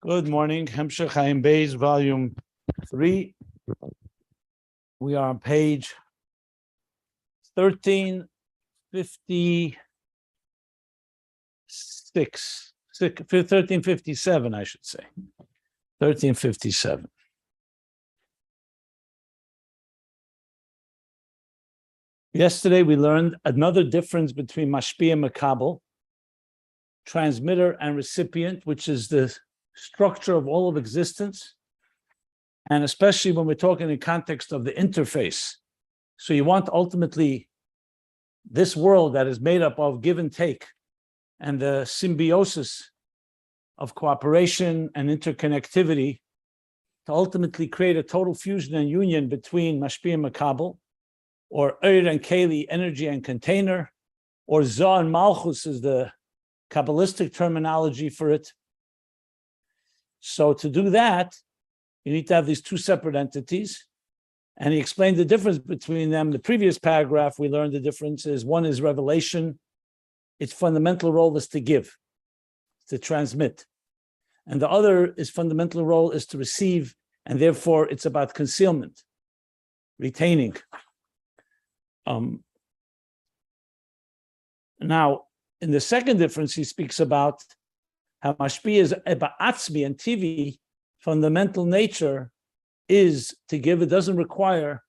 Good morning. Ayin Beis, volume 3. We are on page 1357, I should say. 1357. Yesterday, we learned another difference between mashpia and makabel, transmitter and recipient, which is the structure of all of existence, and especially when we're talking in context of the interface. So you want ultimately this world that is made up of give and take and the symbiosis of cooperation and interconnectivity to ultimately create a total fusion and union between mashpia and makabel, or Eir and Keli, energy and container, or Zah and Malchus is the Kabbalistic terminology for it. So to do that, you need to have these two separate entities. And he explained the difference between them. The previous paragraph, we learned the difference is one is revelation. Its fundamental role is to give, to transmit. And the other is fundamental role is to receive. And therefore it's about concealment, retaining. Now, in the second difference, he speaks about how mashpia is ba'atzmi and TV, fundamental nature is to give. It doesn't require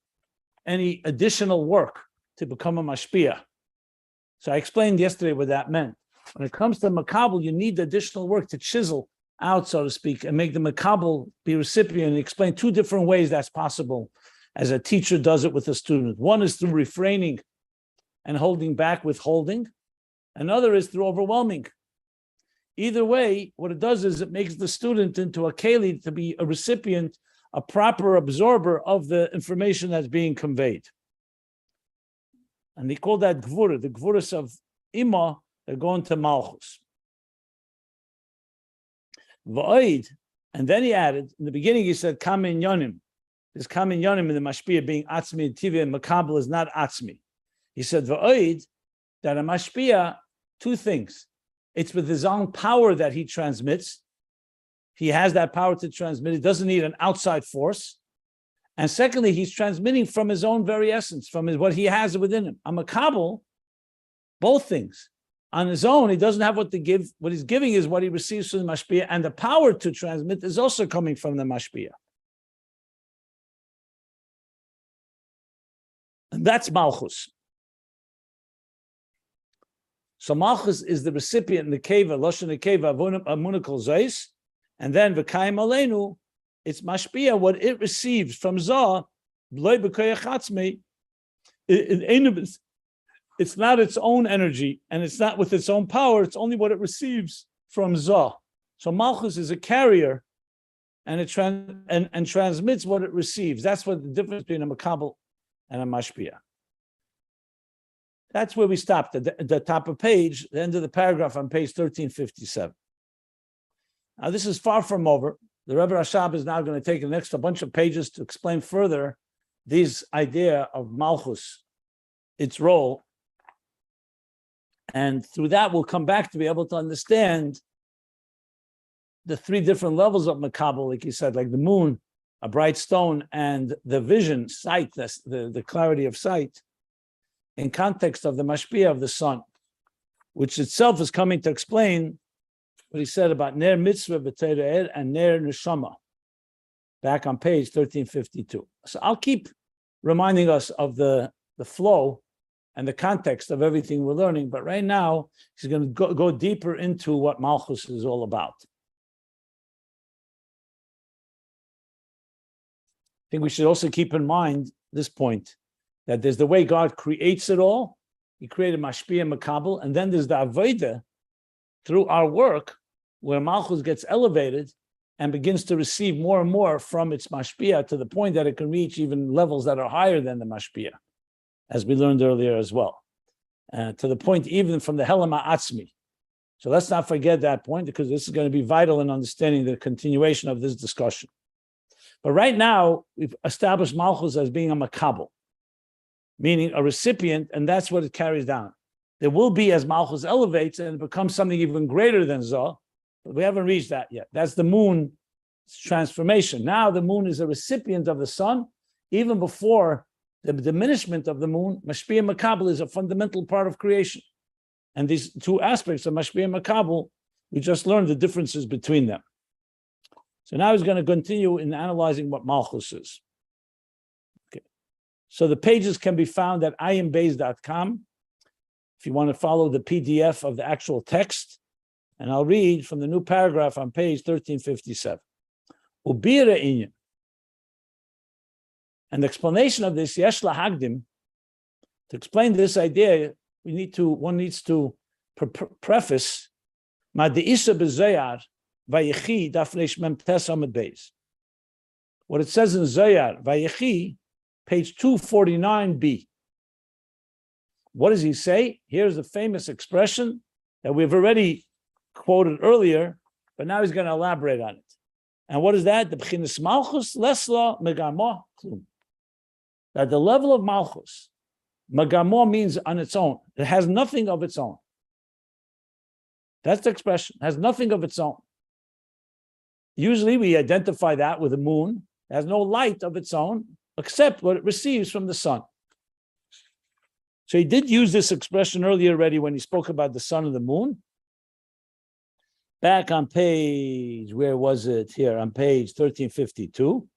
any additional work to become a mashpia. So I explained yesterday what that meant. When it comes to makabel, you need additional work to chisel out, so to speak, and make the makabel be recipient. And explain two different ways that's possible as a teacher does it with a student. One is through refraining and holding back, withholding. Another is through overwhelming. Either way, what it does is it makes the student into a keli, to be a recipient, a proper absorber of the information that's being conveyed. And they call that gvura, the gvuras of ima, they're going to Malchus. V'oid, and then he added, in the beginning he said, kamin yonim. There's kamin yonim in the mashpia being atzmi and tivya, and makabel is not atzmi. He said, v'oid, that a mashpia, two things. It's with his own power that he transmits. He has that power to transmit. He doesn't need an outside force. And secondly, he's transmitting from his own very essence, from what he has within him. A makabel, both things. On his own, he doesn't have what to give. What he's giving is what he receives from the mashpia, and the power to transmit is also coming from the mashpia. And that's Malchus. So Malchus is the recipient in the keva, Loshen keva, amunikal zeis, and then v'kayim aleinu, it's mashpia, what it receives from Zah, it's not its own energy, and it's not with its own power, it's only what it receives from Zah. So Malchus is a carrier, and it transmits what it receives. That's what the difference between a makabel and a mashpia. That's where we stopped at the top of page, the end of the paragraph on page 1357. Now, this is far from over. The Rebbe Rashab is now going to take a bunch of pages to explain further this idea of Malchus, its role. And through that, we'll come back to be able to understand the three different levels of makabel, like he said, like the moon, a bright stone, and the vision, sight, the clarity of sight, in context of the mashpia of the sun, which itself is coming to explain what he said about ner mitzvah b'teireh and ner neshama, back on page 1352. So I'll keep reminding us of the flow and the context of everything we're learning, but right now he's going to go deeper into what Malchus is all about. I think we should also keep in mind this point, that there's the way God creates it all. He created mashpia and makabel, and then there's the avodah through our work, where Malchus gets elevated and begins to receive more and more from its mashpia, to the point that it can reach even levels that are higher than the mashpia, as we learned earlier as well, to the point even from the helam ha'atzmi. So let's not forget that point, because this is going to be vital in understanding the continuation of this discussion. But right now, we've established Malchus as being a makabel, meaning a recipient, and that's what it carries down. There will be, as Malchus elevates and it becomes something even greater than Zah, But we haven't reached that yet. That's the moon's transformation. Now the moon is a recipient of the sun. Even before the diminishment of the moon, Mashpia Makabel is a fundamental part of creation. And these two aspects of Mashpia Makabel, we just learned the differences between them. So now he's going to continue in analyzing what Malchus is. Okay. So the pages can be found at ayinbeis.com if you want to follow the PDF of the actual text. And I'll read from the new paragraph on page 1357. Ubira inyan. And the explanation of this, yesh lahagdim, to explain this idea, one needs to preface ma deisa b'zayar vayechi dafnesh memtes amud beis. What it says in Zayar vayechi, page 249b. What does he say? Here's the famous expression that we've already quoted earlier, but now he's going to elaborate on it. And what is that? The b'chinas Malchus lesla megamo klum. At the level of Malchus, Magamo means on its own. It has nothing of its own. That's the expression. It has nothing of its own. Usually we identify that with the moon. It has no light of its own, except what it receives from the sun. So he did use this expression earlier already when he spoke about the sun and the moon. Back on page, where was it? Here, on page 1352.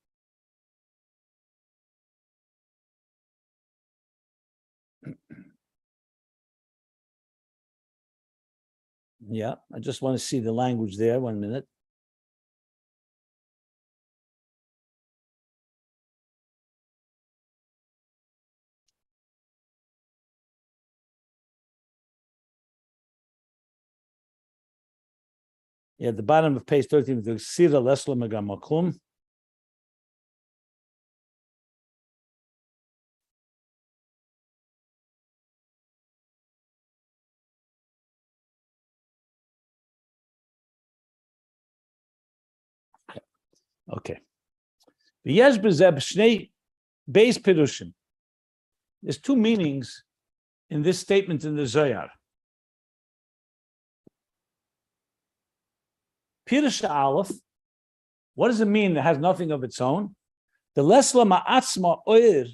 Yeah, I just want to see the language there. 1 minute. Yeah, at the bottom of page 13, the Sira Lesla Megamaklum. Okay. There's two meanings in this statement in the Zohar. Pirush Aleph, what does it mean that has nothing of its own? The lesla ma'atzma oir,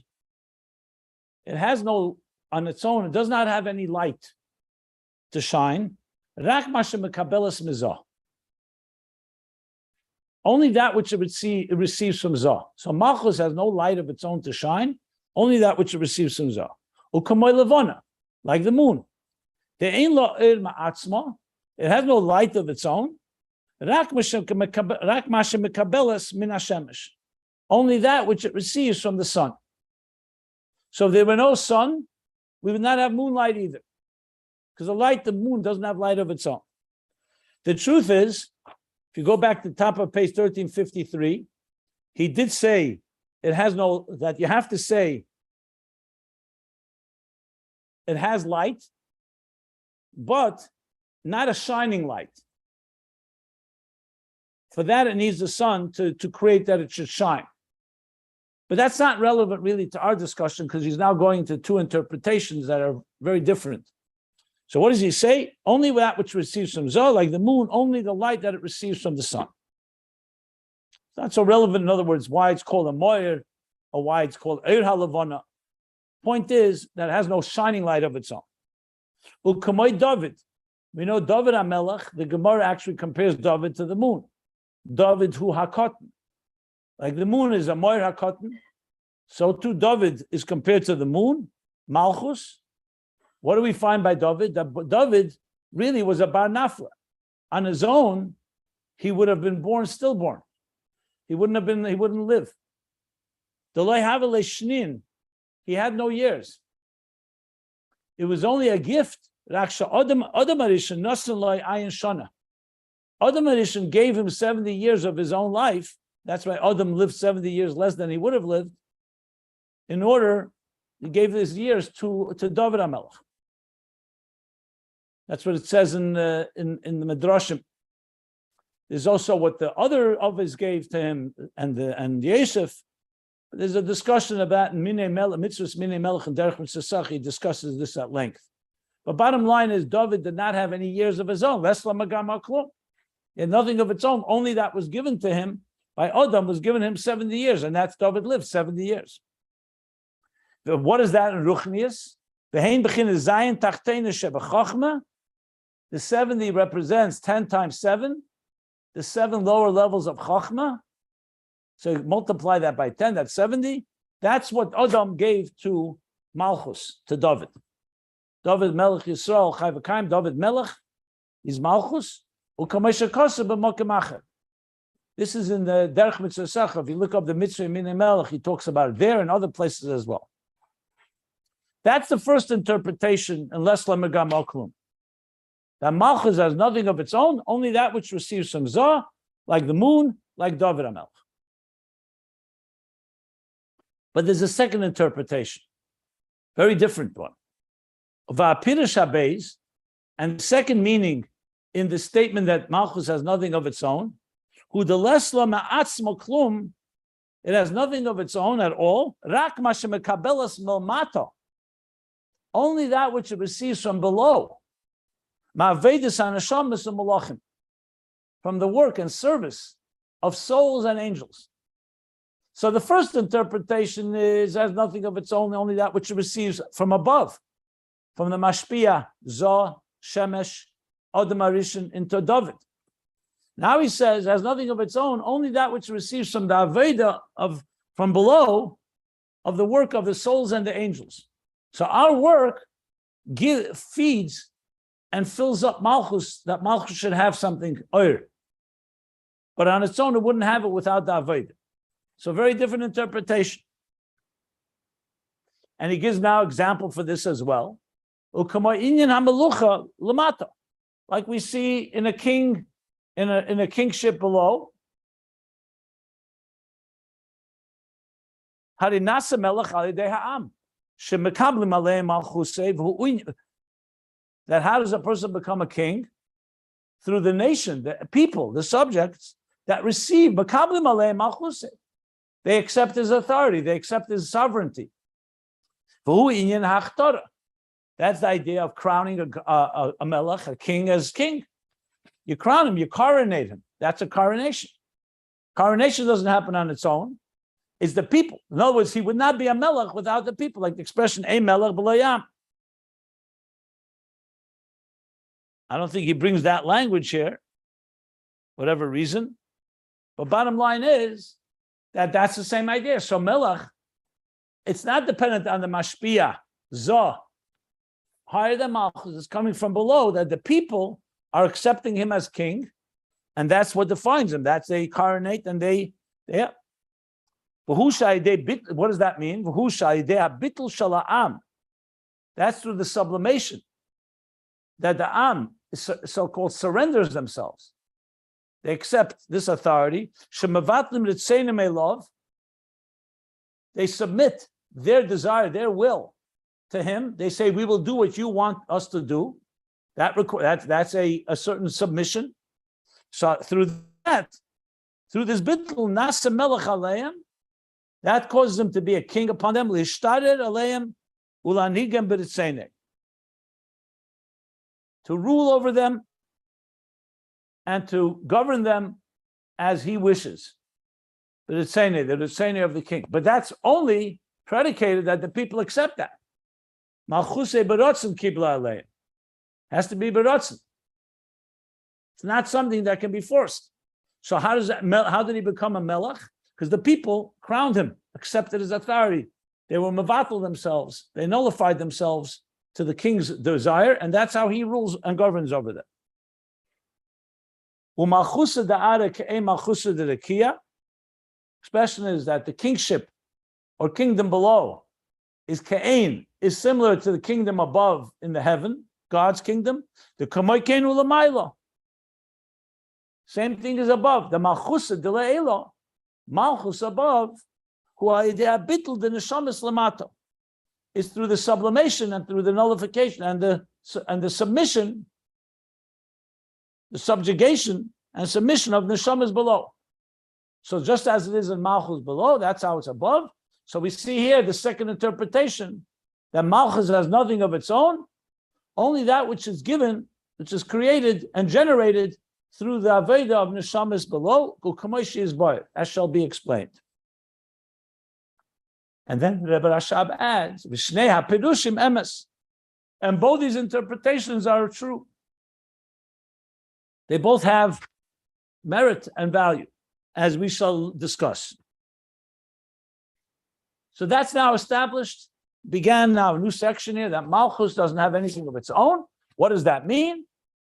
it has no, on its own, it does not have any light to shine. Rak masha mekabelas mizah. Only that which it receives from Zah. So Malchus has no light of its own to shine, only that which it receives from Zah. Ukamoy levona, like the moon. It has no light of its own. Only that which it receives from the sun. So if there were no sun, we would not have moonlight either. Because the moon doesn't have light of its own. The truth is, if you go back to the top of page 1353, he did say it has no, that you have to say it has light, but not a shining light. For that, it needs the sun to create that it should shine. But that's not relevant really to our discussion because he's now going to two interpretations that are very different. So what does he say? Only that which receives from Zoh, like the moon, only the light that it receives from the sun. It's not so relevant, in other words, why it's called a moyer or why it's called Eir HaLevana. Point is that it has no shining light of its own. U'kamoy Dovid. We know Dovid HaMelech, the Gemara actually compares Dovid to the moon. Dovid hu hakotten. Like the moon is a moyer hakotten, so too Dovid is compared to the moon, Malchus. What do we find by Dovid? That Dovid really was a bar nafla. On his own, he would have been stillborn. He wouldn't live. He had no years. It was only a gift. Adam Arishan gave him 70 years of his own life. That's why Adam lived 70 years less than he would have lived. In order, he gave his years to Dovid HaMelech. That's what it says in the Midrashim. There's also what the other Avos gave to him and Yosef. There's a discussion about in Mitzvahs Minei Melech and Derech Mitzvah. He discusses this at length. But bottom line is, Dovid did not have any years of his own. He had nothing of its own. Only that was given to him by Adam was given him 70 years, and that's Dovid lived 70 years. What is that in Ruchnius? The 70 represents 10 times 7, the 7 lower levels of Chachma. So multiply that by 10, that's 70. That's what Adam gave to Malchus, to Dovid. Dovid Melech Yisrael, Chai V'Kaim, Dovid Melech is Malchus. This is in the Derech Mitzvah Secha. If you look up the Mitzvah Minei Melech, he talks about it there and other places as well. That's the first interpretation, unless Lemegam Oklum. That Malchus has nothing of its own, only that which receives from Zah, like the moon, like Dovid HaMelech. But there's a second interpretation, very different one. Va'apirish HaBeis, and the second meaning in the statement that Malchus has nothing of its own, hu delesla ma'atzmo klum, it has nothing of its own at all, rak ma shemekabelas milmato, only that which it receives from below, ma'avedis hanashamis u'malachim, from the work and service of souls and angels. So the first interpretation is has nothing of its own, only that which it receives from above, from the mashpia, Zoh, Shemesh, Adam Arishan into Dovid. Now he says has nothing of its own, only that which it receives from the Aveda of from below of the work of the souls and the angels. So our work feeds and fills up Malchus, that Malchus should have something oir. But on its own, it wouldn't have it without the Aveda. So very different interpretation. And he gives now example for this as well. Like we see in a king, in a kingship below. That how does a person become a king? Through the nation, the people, the subjects that receive. They accept his authority, they accept his sovereignty. That's the idea of crowning a melech, a king as king. You crown him, you coronate him. That's a coronation. Coronation doesn't happen on its own. It's the people. In other words, he would not be a melech without the people, like the expression, a melech b'layam. I don't think he brings that language here, whatever reason. But bottom line is that that's the same idea. So melech, it's not dependent on the mashpia, Zoh, higher than Malchus, is coming from below, that the people are accepting him as king, and that's what defines him. That's they coronate and they. What does that mean? That's through the sublimation that the Am so-called surrenders themselves. They accept this authority. They submit their desire, their will to him. They say, we will do what you want us to do. That's a certain submission. So through this bittul nasa melech aleim, that causes him to be a king upon them. Lishtared aleim ulanigem b'ritzeinei, to rule over them and to govern them as he wishes. The ritzeinei of the king. But that's only predicated that the people accept that. Malchus berotzen kibla aleim. Has to be berotzen. It's not something that can be forced. So how did he become a melech? Because the people crowned him, accepted his authority. They were mevatel themselves. They nullified themselves to the king's desire, and that's how he rules and governs over them. Expression is that the kingship or kingdom below is ka'ain, is similar to the kingdom above in the heaven, God's kingdom. The kamoikenu l'maylo. Same thing as above. The Malchus Dile'elo, Malchus above, who are the abitul the neshamis lamato, is through the sublimation and through the nullification and the submission, the subjugation and submission of neshamis below. So just as it is in Malchus below, that's how it's above. So we see here the second interpretation that Malchus has nothing of its own, only that which is given, which is created and generated through the Aveda of Neshamas below, as shall be explained. And then Rebbe Rashab adds, Vishnei HaPirushim emes. And both these interpretations are true. They both have merit and value, as we shall discuss. So that's now established. Began now a new section here that Malchus doesn't have anything of its own. What does that mean?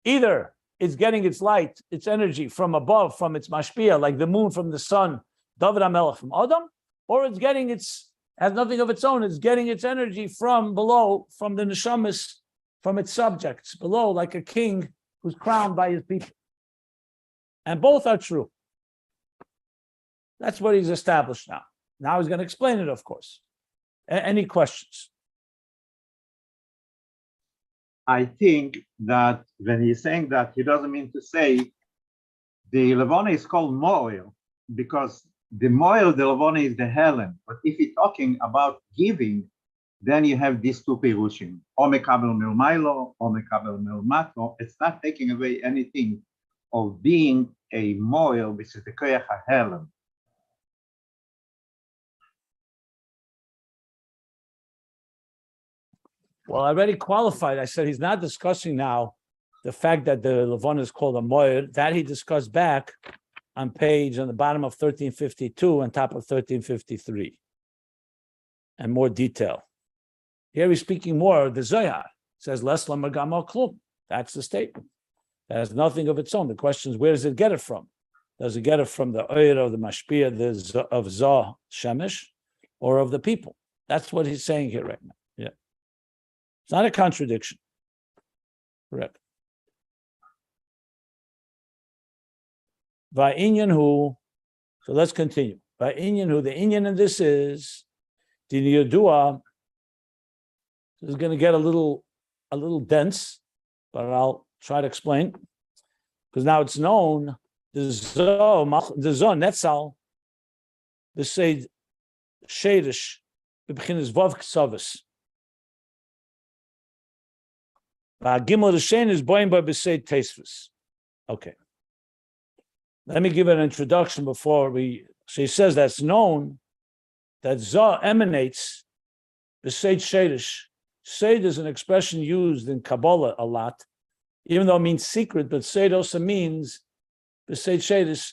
Either it's getting its light, its energy from above, from its mashpia, like the moon from the sun, Dovid HaMelech from Adam, or it's getting has nothing of its own. It's getting its energy from below, from the neshamas, from its subjects, below, like a king who's crowned by his people. And both are true. That's what he's established now. Now he's going to explain it, of course. Any questions? I think that when he's saying that, he doesn't mean to say the Levona is called Moel, because the Moel, the Levona is the Helen. But if you're talking about giving, then you have these two Pirushim, O Mekabel Milmailo, O Mekabel Milmato. It's not taking away anything of being a Moel, which is the Koyach HaHelen. Well, I already qualified. I said he's not discussing now the fact that the Levon is called a Moed. That he discussed back on the bottom of 1352 and top of 1353. And more detail. Here he's speaking more. The Zohar says, Les Lamagama Klum. That's the statement. That has nothing of its own. The question is, where does it get it from? Does it get it from the Oyer of the Mashpia, of Zah Shemesh, or of the people? That's what he's saying here right now. Yeah. It's not a contradiction. Correct. Va'inyan hu, so let's continue. Va'inyan hu, the inyan in this is, Din Yodua, this is going to get a little dense, but I'll try to explain. Because now it's known, the Zoh Netzal, the Seid Shadish, the Beginnes Vav Ksavas. Gimel Rishen is boim by Besed Tesvis. Okay. Let me give an introduction before so he says that's known that Zah emanates Besed Shadish. Seid is an expression used in Kabbalah a lot, even though it means secret, but Seid also means Besed Shadish,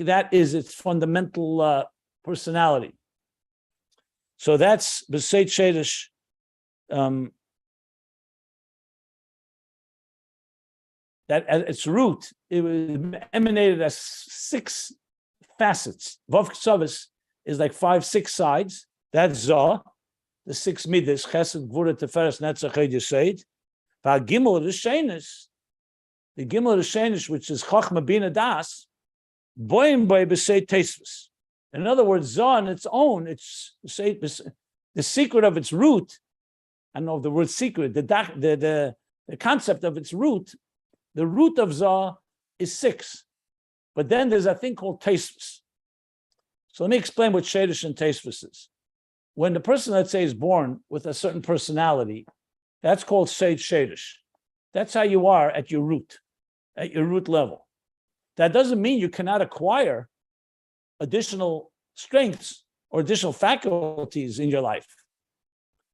that is its fundamental personality. So that's Besed Shadish. That at its root, it was emanated as 6 facets. Vav Ksavas is like 5, 6 sides. That's Zah, the 6 midas, Chesed, Gvura, Teferes, Netzach, Ed Yesed. Gimel Rishenis, the Gimel Rishenis, which is Chachma Bina Das, Boim by Besed Tesvis. In other words, Zah on its own, it's the secret of its root. I don't know if the word secret, the concept of its root. The root of Zah is 6, but then there's a thing called Tesvis. So let me explain what Shadish and Tesvis is. When the person, let's say, is born with a certain personality, that's called Seid Shadish. That's how you are at your root level. That doesn't mean you cannot acquire additional strengths or additional faculties in your life.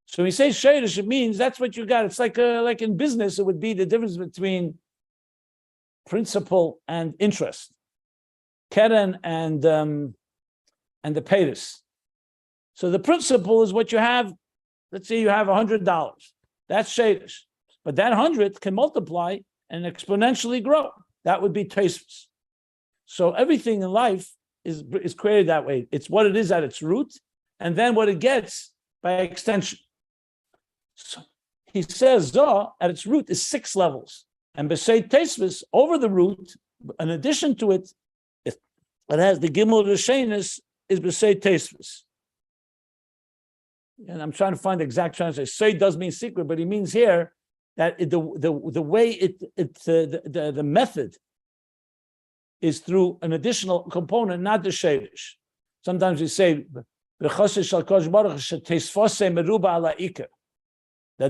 So when you say Shadish, it means that's what you got. It's like in business, it would be the difference between principal and interest, Keren and the Paytas. So the principal is what you have. Let's say you have $100. That's Shadish, but that 100 can multiply and exponentially grow. That would be Tesvis. So everything in life is created that way. It's what it is at its root, and then what it gets by extension. So he says Zah at its root is 6 levels. And Besed Tesvis, over the root, in addition to it, it has the Gimel Rishenis is Besed Tesvis. And I'm trying to find the exact translation. Seid does mean secret, but he means here that the way the method is through an additional component, not the Shadish. Sometimes we say that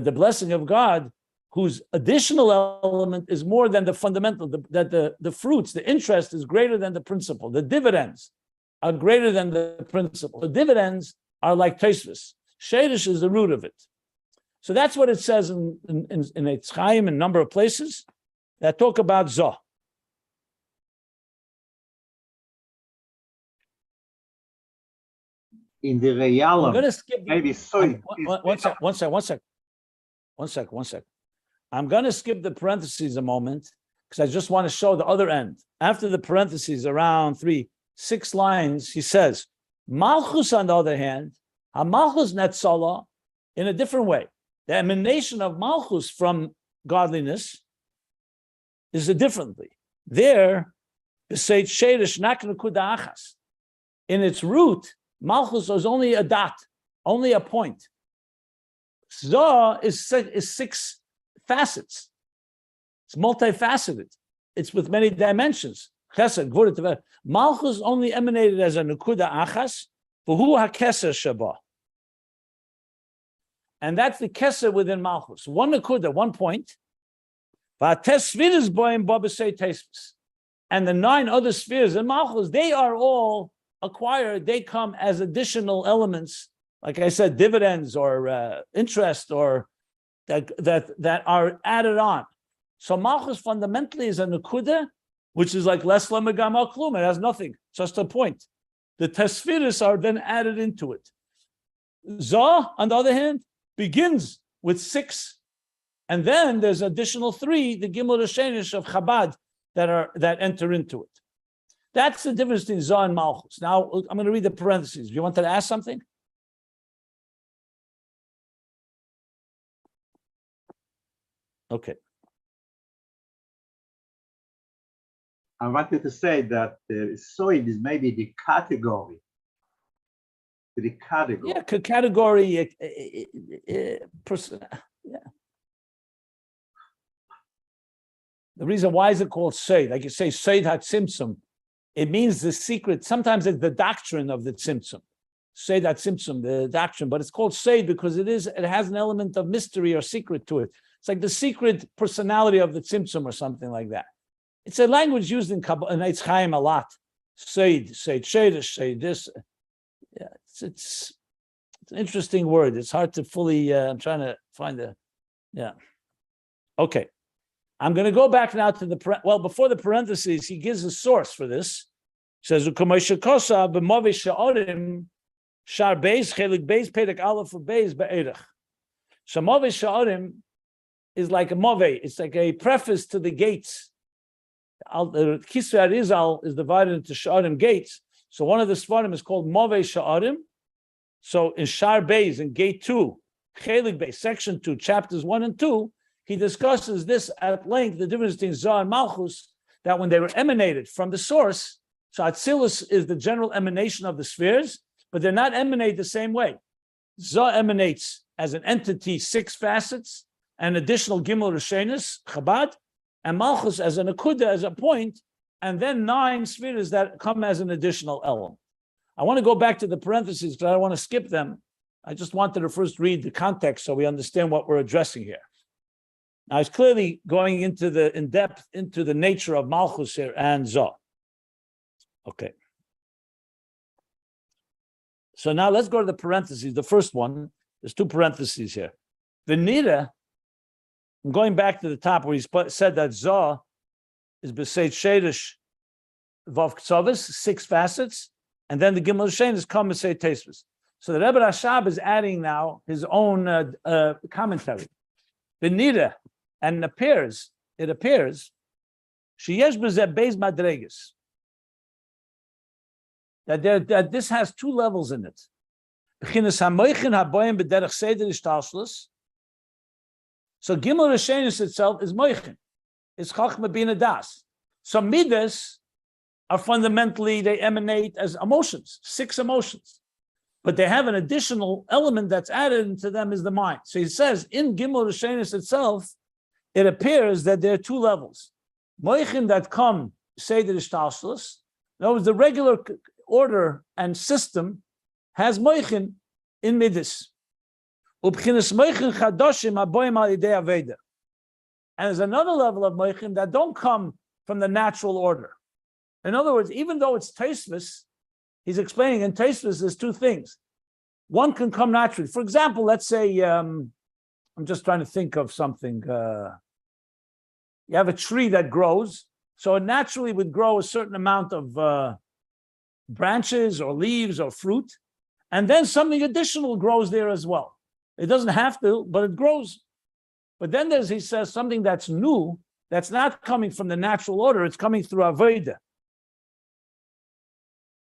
the blessing of God whose additional element is more than the fundamental, that the fruits, the interest is greater than the principle. The dividends are greater than the principle. The dividends are like Tosfos. Shadish is the root of it. So that's what it says in Eitz Chaim in a number of places that talk about Zoh. In the realm, I'm going to skip. maybe so. One sec. I'm going to skip the parentheses a moment because I just want to show the other end. After the parentheses, around 6 lines, he says, Malchus, on the other hand, Malchus netzala, in a different way. The emanation of Malchus from godliness is a differently. There, in its root, Malchus is only a dot, only a point. Zoh is 6 facets. It's multifaceted. It's with many dimensions. Chesed, Gvura, Tevet. Malchus only emanated as a nukuda achas, v'hu hakeser shaba. And that's the keser within Malchus. One nukuda, 1 point. And the 9 other spheres in Malchus, they are all acquired. They come as additional elements, like I said, dividends or interest or that are added on. So Malchus fundamentally is a nukuda, which is like less lemegam klum. It has nothing, just a point. The Sefiros are then added into it. Zoh, on the other hand, begins with 6, and then there's additional 3, the Gimel Shenish of Chabad that enter into it. That's the difference between Zoh and Malchus. Now I'm going to read the parentheses. You wanted to ask something? Okay. I wanted to say that soid is maybe the category. The category. Yeah, category. Person. Yeah. The reason why is it called Seid? Like you say, Seid HaTzimtzum. It means the secret. Sometimes it's the doctrine of the Tzimtzum. Seid HaTzimtzum, the doctrine, but it's called Seid because it has an element of mystery or secret to it. It's like the secret personality of the Tzimtzum or something like that. It's a language used in Eitz Chaim a lot. Seid, Shadish, Seid this. Yeah, it's an interesting word. It's hard to fully, I'm trying to find yeah. Okay. I'm going to go back now to before the parentheses, he gives a source for this. He says, Shar Beis, Chelik Beis, Pedek Aleph for Beis, Be'erech. So Move Sha'arim is like a Move. It's like a preface to the gates. The Kisvei Arizal is divided into Sha'arim gates. So one of the Svarim is called Move Sha'arim. So in Shar Beis, in Gate 2, Chelik Beis, Section 2, Chapters 1 and 2, he discusses this at length, the difference between Zoh and Malchus, that when they were emanated from the source, so Atzilus is the general emanation of the spheres, but they're not emanated the same way. Zoh emanates as an entity, 6 facets, an additional Gimel Rishenis, Chabad, and Malchus as an Akuda, as a point, and then 9 spheres that come as an additional element. I want to go back to the parentheses, but I don't want to skip them. I just wanted to first read the context so we understand what we're addressing here. Now, it's clearly going into in depth into the nature of Malchus here and Zoh. Okay. So now let's go to the parentheses. The first one, there's 2 parentheses here. Venida, I'm going back to the top where he said that Zoh is B'Seit Shadish Vav Ktsovis, 6 facets, and then the Gimel Shein is Kam B'Seit Tosfos. So the Rebbe Rashab is adding now his own commentary. Venida, and it appears, sheyesh b'zeh beis madreges, that this has 2 levels in it. B'chinas hamoichin haboyim b'derech seder ishtalshlus. So Gimel Rishenis itself is moichin. It's chachma bina das. So midas are fundamentally, they emanate as emotions, 6 emotions. But they have an additional element that's added into them is the mind. So he says in Gimel Rishenis itself, it appears that there are 2 levels. Moichin that come, Seder Ishtalshlus. In other words, the regular order and system has moichin in midis. Ubchinas moichin chadoshim aboyim al idei aveda. And there's another level of moichin that don't come from the natural order. In other words, even though it's tasteless, he's explaining in tasteless there's two things. One can come naturally. For example, let's say, I'm just trying to think of something. You have a tree that grows, so it naturally would grow a certain amount of branches or leaves or fruit, and then something additional grows there as well. It doesn't have to, but it grows. But then he says, something that's new, that's not coming from the natural order, it's coming through Avodah.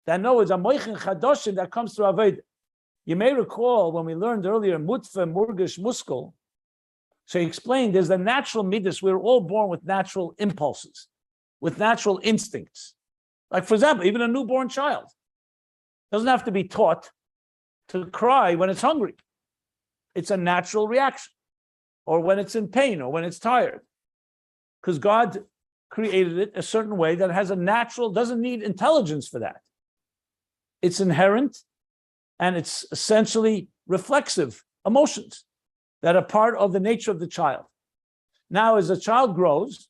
That knows a moichin chadoshim that comes through Avodah. You may recall when we learned earlier, Mutfe, Murgish, Muskel, so he explained there's the natural midas. We're all born with natural impulses, with natural instincts. Like, for example, even a newborn child doesn't have to be taught to cry when it's hungry. It's a natural reaction, or when it's in pain, or when it's tired, because God created it a certain way that has a natural, doesn't need intelligence for that. It's inherent, and it's essentially reflexive emotions that are part of the nature of the child. Now, as a child grows,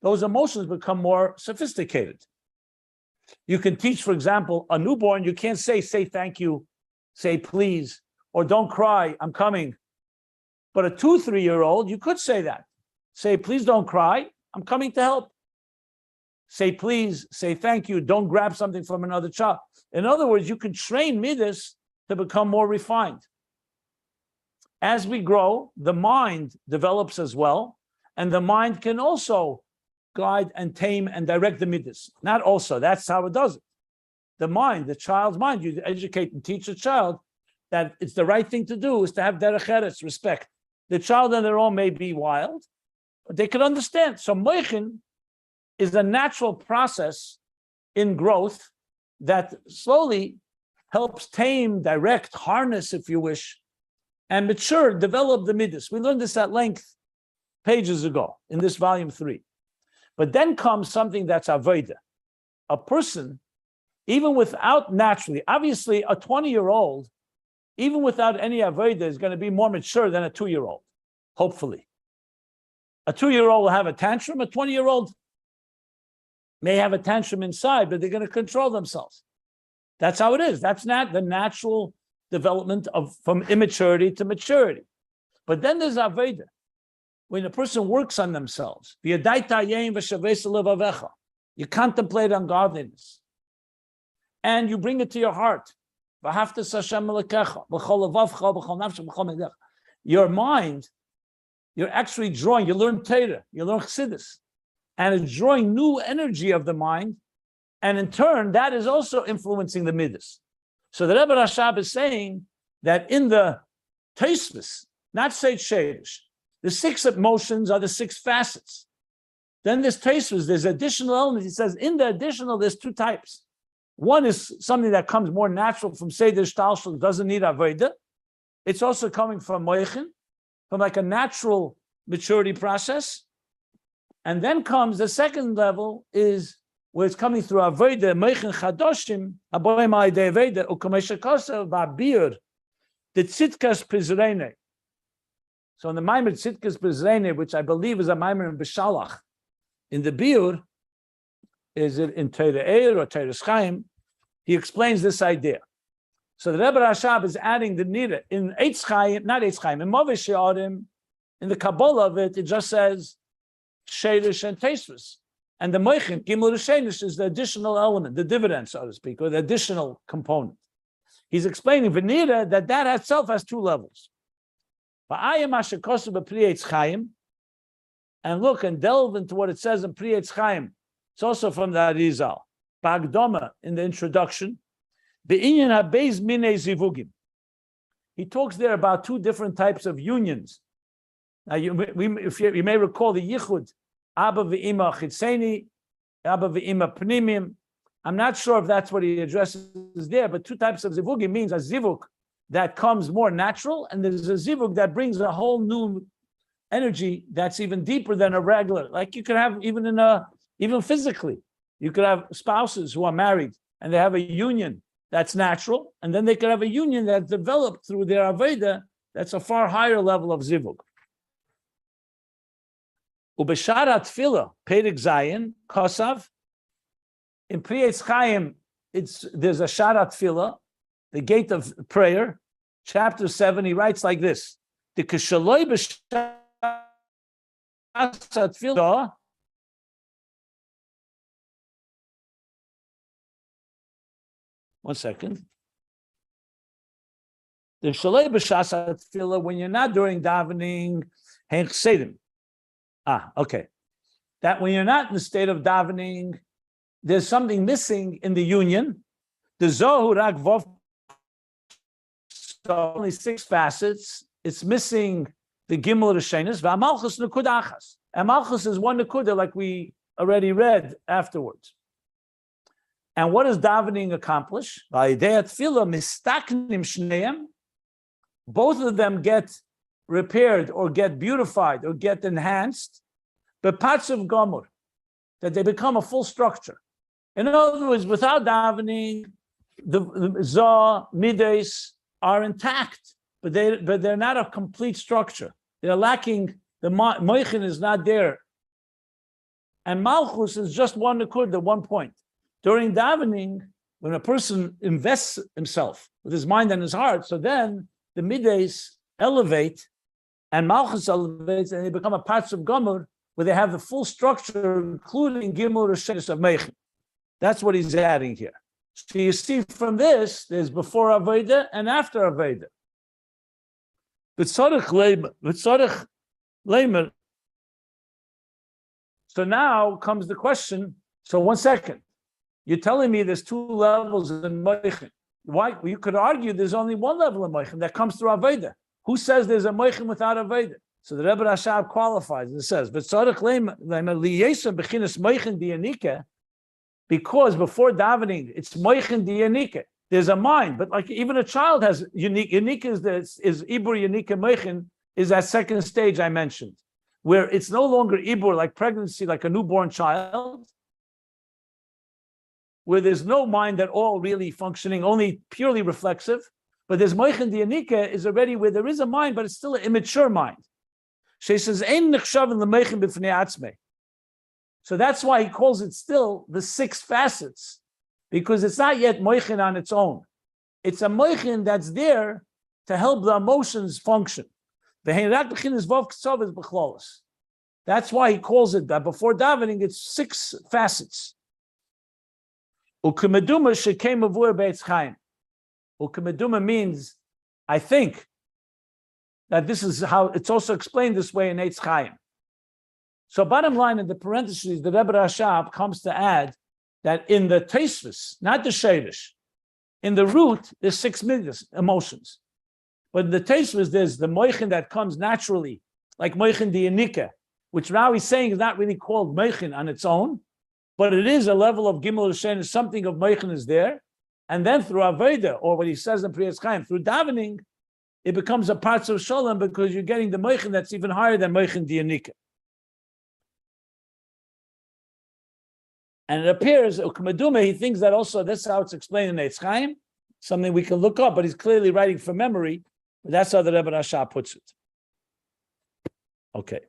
those emotions become more sophisticated. You can teach, for example, a newborn, you can't say thank you, say please, or don't cry, I'm coming. But a 2-3-year-old, you could say that. Say, please don't cry, I'm coming to help. Say please, say thank you, don't grab something from another child. In other words, you can train midas to become more refined. As we grow, the mind develops as well, and the mind can also guide and tame and direct the midas. Not also, that's how it does it. The mind, the child's mind, you educate and teach a child that it's the right thing to do is to have derech eretz, respect. The child on their own may be wild, but they can understand. So moichin is a natural process in growth that slowly helps tame, direct, harness, if you wish, and mature, develop the midas. We learned this at length pages ago in this volume 3. But then comes something that's avodah. A person, even without naturally, obviously a 20-year-old, even without any avodah, is going to be more mature than a 2-year-old, hopefully. A 2-year-old will have a tantrum, a 20-year-old may have a tantrum inside, but they're going to control themselves. That's how it is. That's not the natural development from immaturity to maturity. But then there's avodah. When a person works on themselves, you contemplate on godliness, and you bring it to your heart. Your mind, you're actually drawing, you learn Torah, you learn Chassidus, and it's drawing new energy of the mind, and in turn, that is also influencing the midas. So the Rebbe Rashab is saying that in the Tosfos, not Seit Sheish, the 6 emotions are the 6 facets. Then this Tosfos, there's additional elements. He says in the additional, there's 2 types. One is something that comes more natural from Seder Shtalshel, doesn't need Avodah. It's also coming from Moichin, from like a natural maturity process. And then comes the second level is where it's coming through Avodah, Moichin Chadoshim, Aboim Aidei Avodah, Ukamesha Kosev, Ba'bir, the Tzitkas Pizreine. So in the Maimer Tzitkas Pizreine, which I believe is a Maimer in Beshalach, in the Biur, is it in Torah Eir or Torah Chaim, he explains this idea. So the Rebbe Rashab is adding the Nira in Eitz Chaim, not Eitz Chaim, in Movesh Yodim, in the Kabbalah of it, it just says Sheirish and Tosfos. And the Moichin, Gimel Sheirish, is the additional element, the dividend, so to speak, or the additional component. He's explaining Venira that itself has 2 levels. And look and delve into what it says in Pri Eitz Chaim. It's also from the Arizal. Ba'agdoma, in the introduction, Be'inyan ha'beis minei zivugim. He talks there about 2 different types of unions. Now, you may recall the Yichud, Abba ve'ima chitzeni, Abba ve'ima pnimim. I'm not sure if that's what he addresses there, but 2 types of zivugim means a zivuk that comes more natural, and there's a zivuk that brings a whole new energy that's even deeper than a regular. Like you could have even physically, you could have spouses who are married and they have a union that's natural, and then they could have a union that's developed through their Avodah that's a far higher level of zivug. Ubeshara tefillah, Perek Zayin, Kosav. In Pri Etz Chaim, there's a Shara tefillah, the gate of prayer, chapter 7. He writes like this: the Kishaloi b'Shara tefillah. One second. The Shalei b'Shasa tefillah, when you're not during davening, hein chsedim. Okay. That when you're not in the state of davening, there's something missing in the union. The Zohu Rak Vov, so only 6 facets. It's missing the Gimel Rishenis. Malchus Nukud Achas. And Malchus is one Nukuda, like we already read afterwards. And what does davening accomplish? Both of them get repaired or get beautified or get enhanced, but parts of Gomor, that they become a full structure. In other words, without davening, the Zah, Mides are intact, but they're not a complete structure. They're lacking, the Moichin is not there. And Malchus is just one Nakud, the 1 point. During davening, when a person invests himself with his mind and his heart, so then the Mides elevate and Malchus elevates and they become a parts of Gomer where they have the full structure, including Gimel Rishenis of Meichin. That's what he's adding here. So you see from this, there's before Aveda and after Aveda. B'tzorech leimer. So now comes the question, so 1 second. You're telling me there's 2 levels in Moichin. Why? You could argue there's only 1 level of Moichin that comes through Aveda. Who says there's a Moichin without Aveda? So the Rebbe Rashab qualifies. It says, because before davening, it's Moichin Diyanika. There's a mind, but like even a child has unique. Unique is Ibur Yanika Moichin is that second stage I mentioned, where it's no longer Ibur like pregnancy, like a newborn child, where there's no mind at all really functioning, only purely reflexive. But there's Moichin Diyanika is already where there is a mind, but it's still an immature mind. She says, Ein nechshavin lemeichin b'fnei atzmei. So that's why he calls it still the 6 facets, because it's not yet Moichin on its own. It's a Moichin that's there to help the emotions function. That's why he calls it that. Before davening, it's 6 facets. Ukemeduma shekem avur be'etz chaim. Ukemeduma means, I think, that this is how it's also explained this way in Eitz Chaim. So bottom line, in the parentheses, the Rebbe Rashab comes to add that in the Tosfos, not the Sheirish, in the root, there's 6 emotions. But in the Tosfos, there's the Moichin that comes naturally, like Moichin Diyanika, which now he's saying is not really called Moichin on its own, but it is a level of Gimel Rishen, something of Moichin is there. And then through Aveda, or what he says in Pri Etz Chaim, through davening, it becomes a parts of Shalom because you're getting the Moichin that's even higher than Moichin Diyanika. And it appears, Ukmadume, he thinks that also, that's how it's explained in Eitz Chaim, something we can look up, but he's clearly writing from memory. But that's how the Rebbe Rashab puts it. Okay.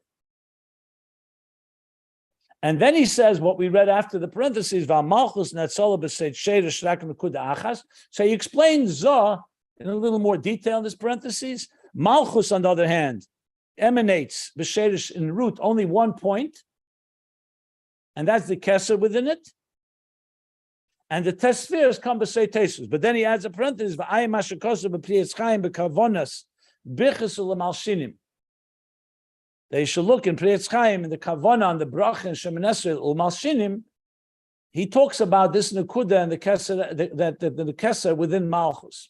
And then he says what we read after the parentheses, Malchus Netzola b'seit sheirish rak nekuda achas. So he explains Zoh in a little more detail in this parentheses. Malchus, on the other hand, emanates b'sheirish in root only 1 point, and that's the Kesser within it. And the Sefiros come b'seit Tesus. But then he adds a parenthesis, V'ayim mashakosu b'Pri Etz Chaim b'kavonas bichus u'lemalshinim. They should look in Pri Etz Chaim in the Kavana on the Brach and Shemin Esrei u'Malshinim. He talks about this Nekuda and the Kesser, the Kesser within Malchus.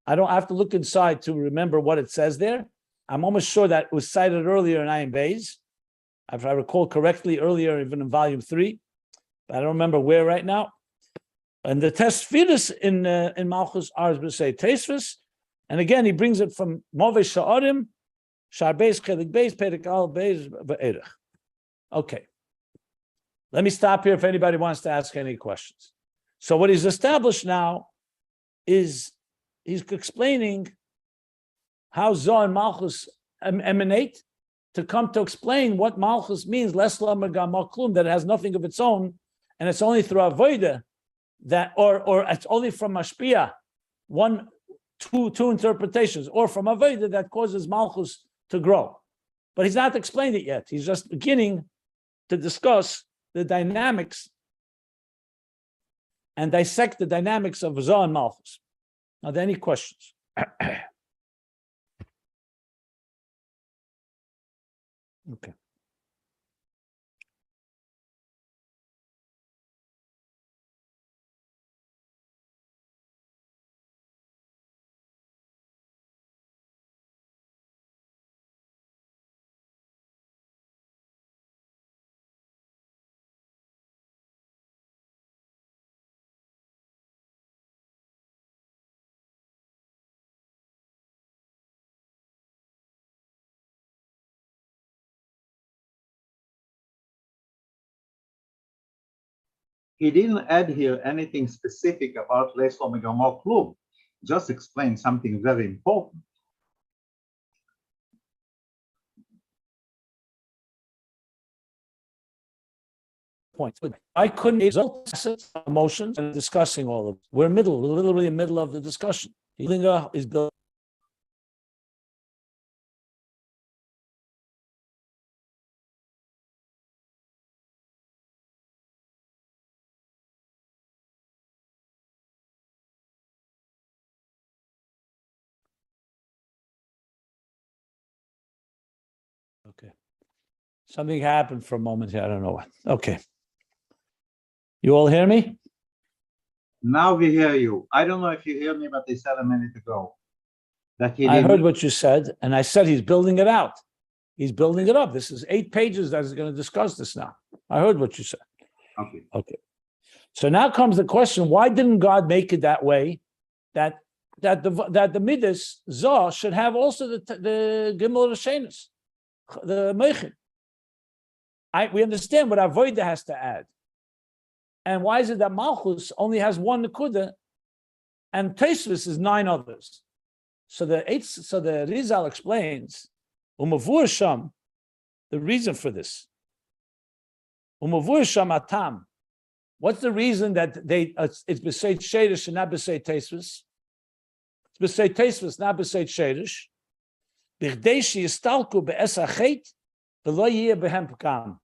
I have to look inside to remember what it says there. I'm almost sure that it was cited earlier in Ayin Beis, if I recall correctly, earlier even in volume 3, but I don't remember where right now. And the Sefiros in Malchus are b'seit Tosfos, and again he brings it from Movei Sha'arim. Okay. Let me stop here if anybody wants to ask any questions. So what he's established now is he's explaining how Zoh and Malchus emanate, to come to explain what Malchus means, less klum, that it has nothing of its own, and it's only through avoida that, or it's only from mashpia, two interpretations, or from avoida that causes Malchus to grow. But he's not explained it yet. He's just beginning to discuss the dynamics and dissect the dynamics of Zah and Malchus. Are there any questions? Okay. He didn't add here anything specific about less omega more klum. Just explain something very important. Points. I couldn't result emotions and discussing all of it. We're literally in the middle of the discussion. Linger is built. Okay. Something happened for a moment here. I don't know what. Okay. You all hear me? Now we hear you. I don't know if you hear me, but they said a minute ago that he I didn't. heard what you said, and I said he's building it out. He's building it up. This is 8 pages that is going to discuss this now. I heard what you said. Okay. Okay. So now comes the question: why didn't God make it that way? That the midas Zah should have also the gimel Rishenis, the meichin. We understand what avoida has to add. And why is it that Malchus only has 1 nekuda and Tosfos is 9 others? So the Rizal explains, Umavur Sham, the reason for this. Umavur Sham atam. What's the reason that it's B'seit Shedish and not B'seit Tosfos? It's B'seit Tosfos, not B'seit Shedish. B'chdei sheyistalku be'es hachet v'lo yiyeh behem pekam.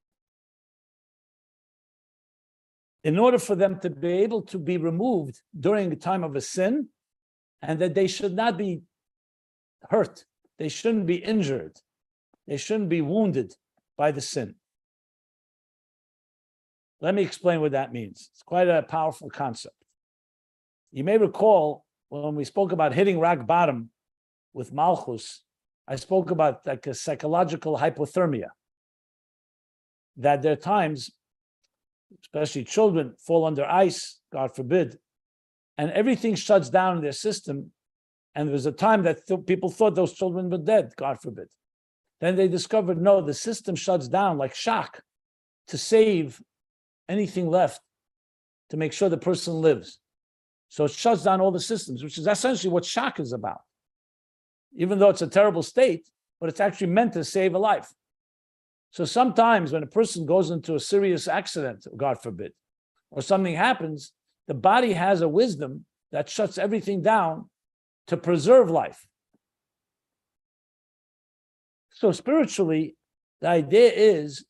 In order for them to be able to be removed during the time of a sin, and that they should not be hurt, they shouldn't be injured, they shouldn't be wounded by the sin. Let me explain what that means. It's quite a powerful concept. You may recall when we spoke about hitting rock bottom with Malchus, I spoke about like a psychological hypothermia, that there are times, especially children, fall under ice, God forbid, and everything shuts down in their system. And there was a time that people thought those children were dead, God forbid. Then they discovered, no, the system shuts down like shock to save anything left, to make sure the person lives. So it shuts down all the systems, which is essentially what shock is about. Even though it's a terrible state, but it's actually meant to save a life. So sometimes when a person goes into a serious accident, God forbid, or something happens, the body has a wisdom that shuts everything down to preserve life. So spiritually, the idea is,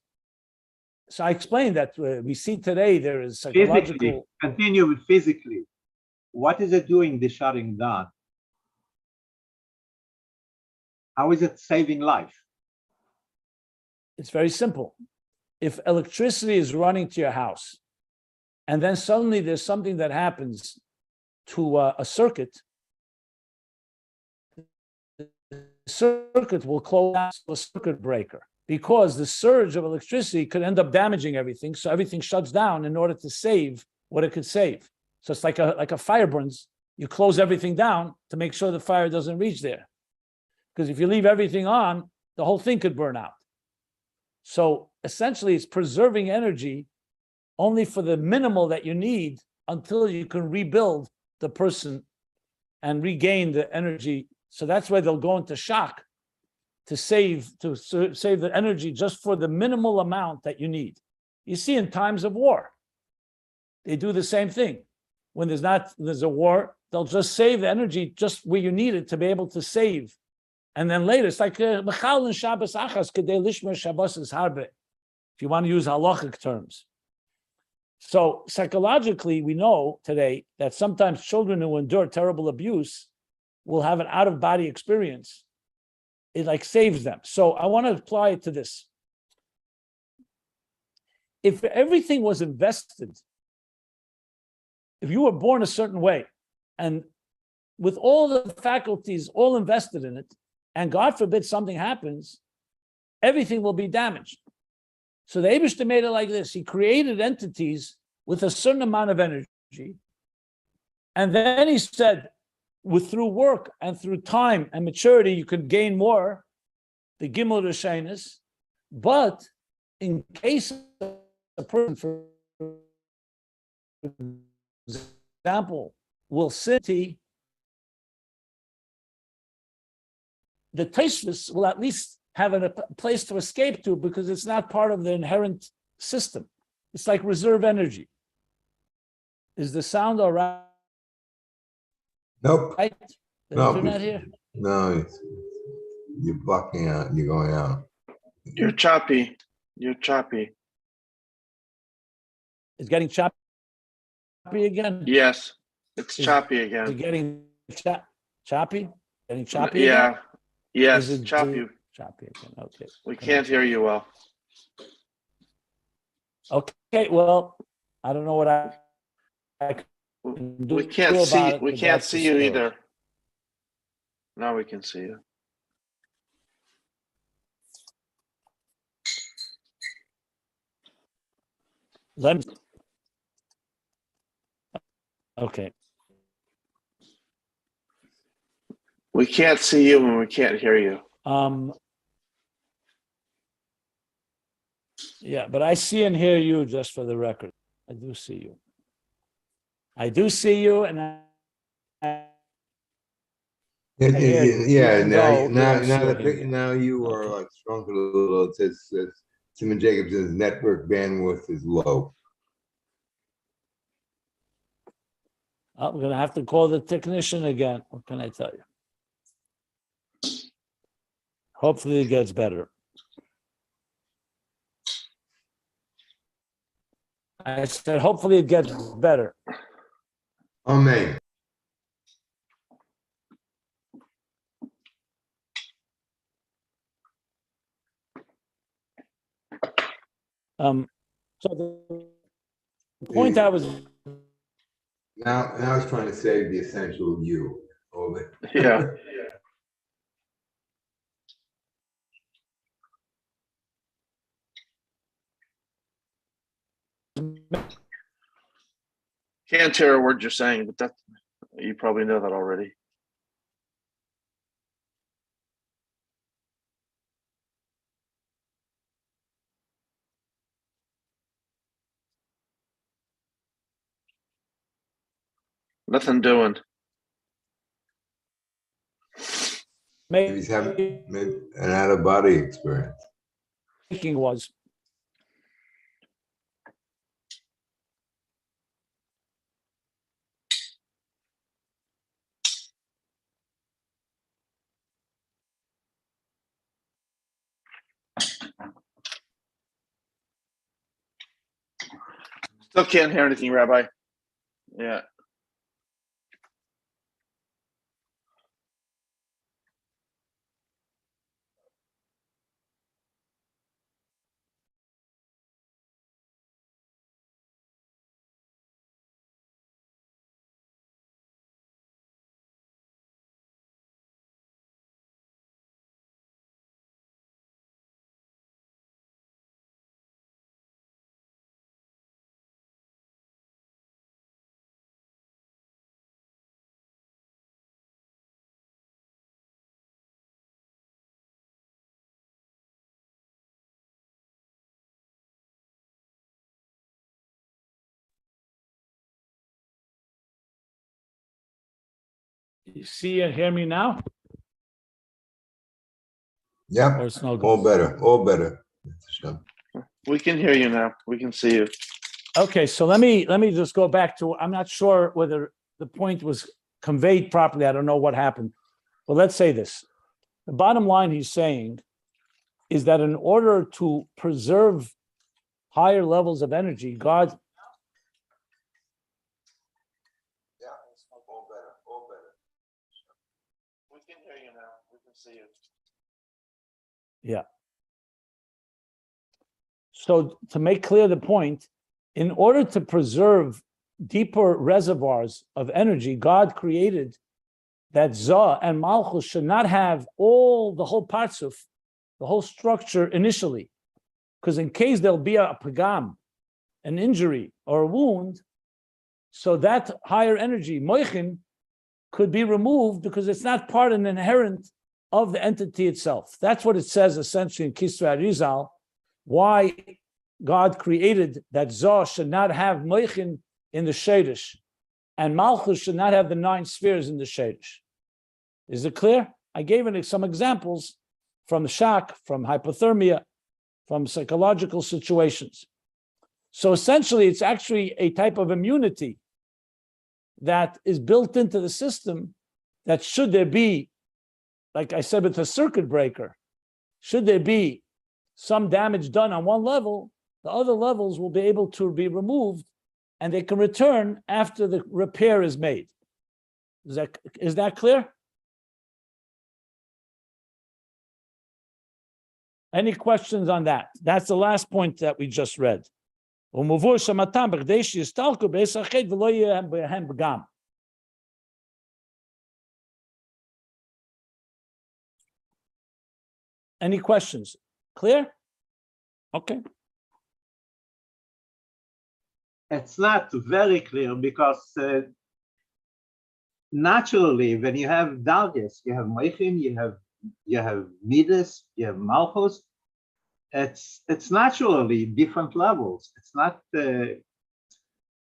so I explained that we see today there is psychological... Physically, continue with physically. What is it doing, the shutting down? How is it saving life? It's very simple. If electricity is running to your house, and then suddenly there's something that happens to a circuit, the circuit will close down to a circuit breaker, because the surge of electricity could end up damaging everything, so everything shuts down in order to save what it could save. So it's like a fire burns. You close everything down to make sure the fire doesn't reach there. Because if you leave everything on, the whole thing could burn out. So essentially, it's preserving energy only for the minimal that you need until you can rebuild the person and regain the energy. So that's why they'll go into shock to save the energy just for the minimal amount that you need. You see, in times of war, they do the same thing. When there's a war, they'll just save the energy just where you need it to be able to save. And then later, it's like Mechal and Shabbos Achas Kedei Lishmer Shabbos is Harbe, if you want to use halachic terms. So psychologically, we know today that sometimes children who endure terrible abuse will have an out-of-body experience. It like saves them. So I want to apply it to this. If everything was invested, if you were born a certain way, and with all the faculties all invested in it, and God forbid something happens, everything will be damaged. So the Eibishter made it like this. He created entities with a certain amount of energy. And then he said, through work and through time and maturity, you could gain more, the Gimel Rishainus. But in case a person, for example, will sin, the Tosfos will at least have a place to escape to because it's not part of the inherent system. It's like reserve energy. Is the sound all right? Nope. Right? The No, internet here? No, you're blocking out. You're going out. You're choppy. You're choppy. It's getting choppy again? Yes, it's Is choppy Is again. it getting choppy? Getting choppy Yeah. again? Yes, Is it choppy. choppy again? Okay. We can't hear you well. Okay, well, I don't know what I can do We can't about see. it, We but can't that's the see you story. either. Now we can see you. Let me. Okay. We can't see you and we can't hear you. Yeah, but I see and hear you, just for the record. I do see you. I do see you, and hear you. Yeah. Even though you don't see or hear me. Now you are Okay. like shrunk a little. It says Simon Jacobson's network bandwidth is low. I'm going to have to call the technician again. What can I tell you? Hopefully it gets better. I said, hopefully it gets better. Amen. So the point I was Now I was trying to save the essential you. Over. Yeah. Can't hear a word you're saying, but that you probably know that already. Nothing doing. Maybe he's having an out of body experience. making was Still can't hear anything, Rabbi. Yeah. you see and hear me now? Yep, Or it's no good? all better, all better. We can hear you now. We can see you. Okay, so let me just go back to, I'm not sure whether the point was conveyed properly. I don't know what happened. But let's say this. The bottom line he's saying is that in order to preserve higher levels of energy, God. Yeah, all better, all better. We can hear you now. We can see you. Yeah. So to make clear the point, in order to preserve deeper reservoirs of energy, God created that Zah and Malchus should not have the whole partsuf, the whole structure initially. Because in case there'll be a pagam, an injury or a wound, so that higher energy, moichin, could be removed because it's not part and inherent of the entity itself. That's what it says essentially in Kisra Arizal, why God created that Zah should not have moichin in the Shadish, and Malchus should not have the 9 spheres in the Shadish. Is it clear? I gave it some examples from shock, from hypothermia, from psychological situations. So essentially, it's actually a type of immunity that is built into the system that should there be, like I said with a circuit breaker, should there be some damage done on one level, the other levels will be able to be removed and they can return after the repair is made. Is that clear? Any questions on that? That's the last point that we just read. Any questions? Clear? Okay. It's not very clear because naturally, when you have darges, you have moichin, you have midas, you have malchus. It's naturally different levels. It's not kidei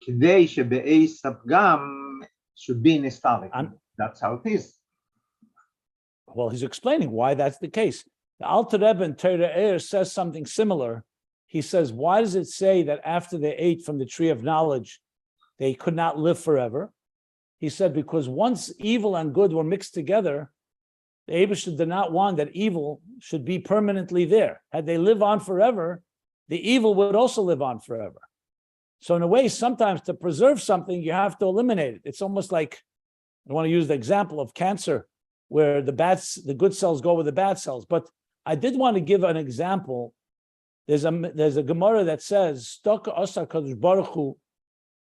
shebe'eis sapgam should be in istalik. That's how it is. Well, he's explaining why that's the case. The Alter Rebbe in Torah Eir says something similar. He says, why does it say that after they ate from the tree of knowledge, they could not live forever? He said, because once evil and good were mixed together, the Eibusher did not want that evil should be permanently there. Had they live on forever, the evil would also live on forever. So in a way, sometimes to preserve something, you have to eliminate it. It's almost like, I want to use the example of cancer, where the good cells go with the bad cells. But I did want to give an example. There's a Gemara that says, "Stoka Asa Kadosh Baruch Hu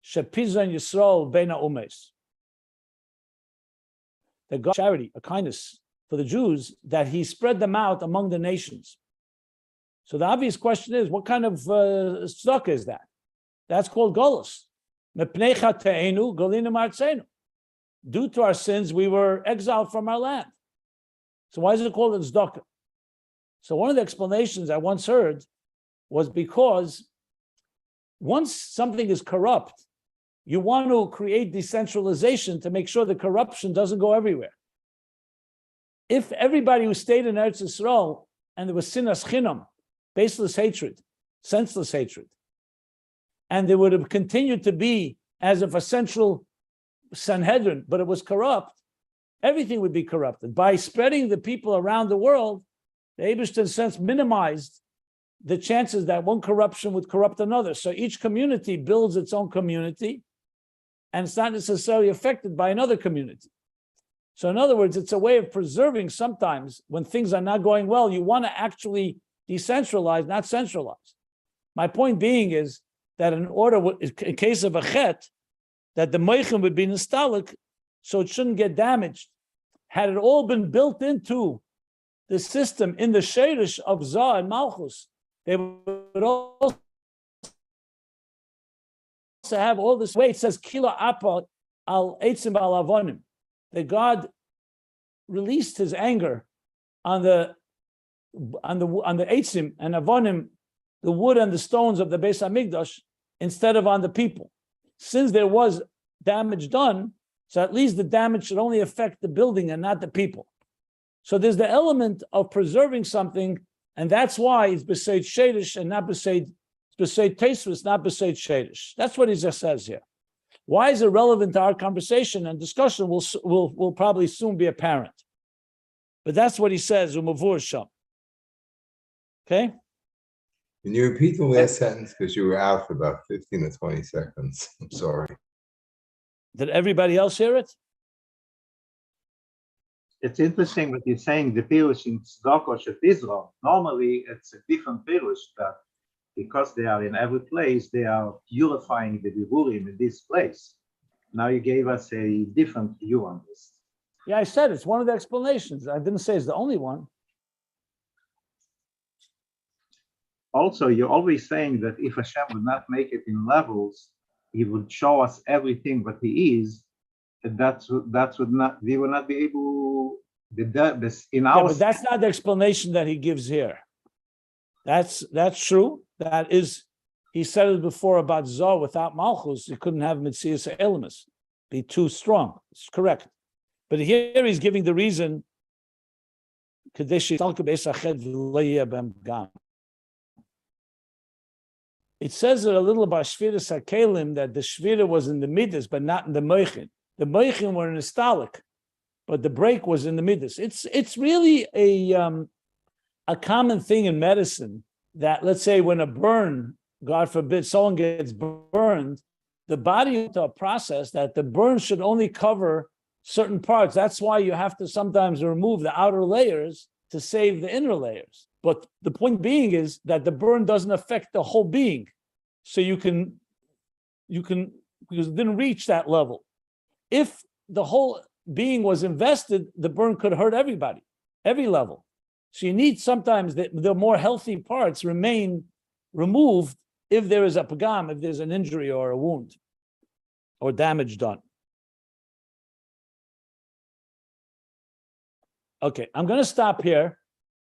shepizan Yisrael beina umes." The God charity, a kindness for the Jews, that He spread them out among the nations. So the obvious question is, what kind of tzedakah is that? That's called golus. Mepnei chateinu golinu ma'artzenu. Due to our sins, we were exiled from our land. So why is it called a tzedakah? So one of the explanations I once heard was because once something is corrupt, you want to create decentralization to make sure the corruption doesn't go everywhere. If everybody who stayed in Eretz Yisrael and there was sinas chinam, baseless hatred, senseless hatred, and there would have continued to be as if a central Sanhedrin, but it was corrupt, everything would be corrupted. By spreading the people around the world, the Eibusher, in a sense, minimized the chances that one corruption would corrupt another. So each community builds its own community, and it's not necessarily affected by another community. So in other words, it's a way of preserving sometimes when things are not going well, you want to actually decentralize, not centralize. My point being is that in case of a chet, that the moichin would be nostalgic, so it shouldn't get damaged. Had it all been built into the system in the shadish of Zah and Malchus, they would also have all this way. It says kila apa al eitzim al avonim, that God released His anger on the eitzim and avonim, the wood and the stones of the Beis Hamikdash, instead of on the people. Since there was damage done, so at least the damage should only affect the building and not the people. So there's the element of preserving something, and that's why it's B'Seid Shadish and not B'Seid Tesvis, not B'Seid Shadish. That's what he just says here. Why is it relevant to our conversation and discussion will probably soon be apparent. But that's what he says, Umavur Sham. Okay? Can you repeat the last sentence? Because you were out for about 15 or 20 seconds. I'm sorry. Did everybody else hear it? It's interesting what you're saying, the Pirush in Tzedakah of Israel. Normally, it's a different Pirush that because they are in every place, they are purifying the Diburim in this place. Now you gave us a different view on this. Yeah, I said it's one of the explanations. I didn't say it's the only one. Also, you're always saying that if Hashem would not make it in levels, he would show us everything what he is. That would not, we would not be able this in our. Yeah, but that's not the explanation that he gives here. That's true. That is, he said it before about Zoh without Malchus, you couldn't have Metzias Elamus, be too strong. It's correct. But here he's giving the reason. It says it a little about Sefiros HaKelim that the Shvira was in the Midas, but not in the Moichin. The Moichin were nostalgic, but the break was in the Midas. It's really a common thing in medicine that, let's say, when a burn, God forbid, someone gets burned, the body into a process that the burn should only cover certain parts. That's why you have to sometimes remove the outer layers to save the inner layers. But the point being is that the burn doesn't affect the whole being. So you can, because it didn't reach that level. If the whole being was invested, the burn could hurt everybody, every level. So you need sometimes the more healthy parts remain removed if there is a pagam, if there's an injury or a wound or damage done. Okay, I'm going to stop here.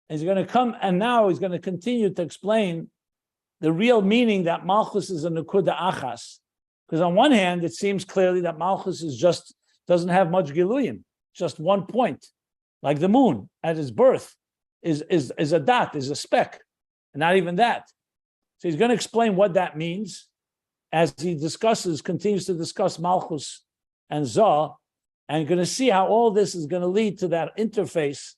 He's going to come, and now he's going to continue to explain the real meaning that Malchus is a Nekuda Achas. Because on one hand, it seems clearly that Malchus is doesn't have much Giluyim, just one point, like the moon at its birth is a dot, is a speck, and not even that. So he's going to explain what that means as he continues to discuss Malchus and Zoh, and you're going to see how all this is going to lead to that interface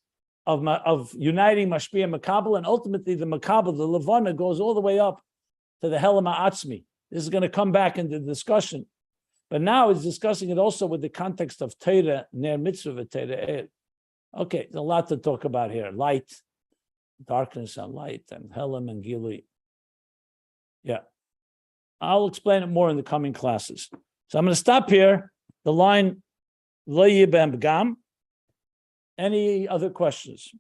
of uniting Mashpia and Makabel, and ultimately the Makabel, the Levana, goes all the way up to the Helama Atzmi. This is going to come back into the discussion. But now he's discussing it also with the context of Teira, Ner Mitzvah, Teira. Okay, there's a lot to talk about here. Light, darkness and light, and Helam and Gili. Yeah. I'll explain it more in the coming classes. So I'm going to stop here. The line, Lo Yibem Gam. Any other questions?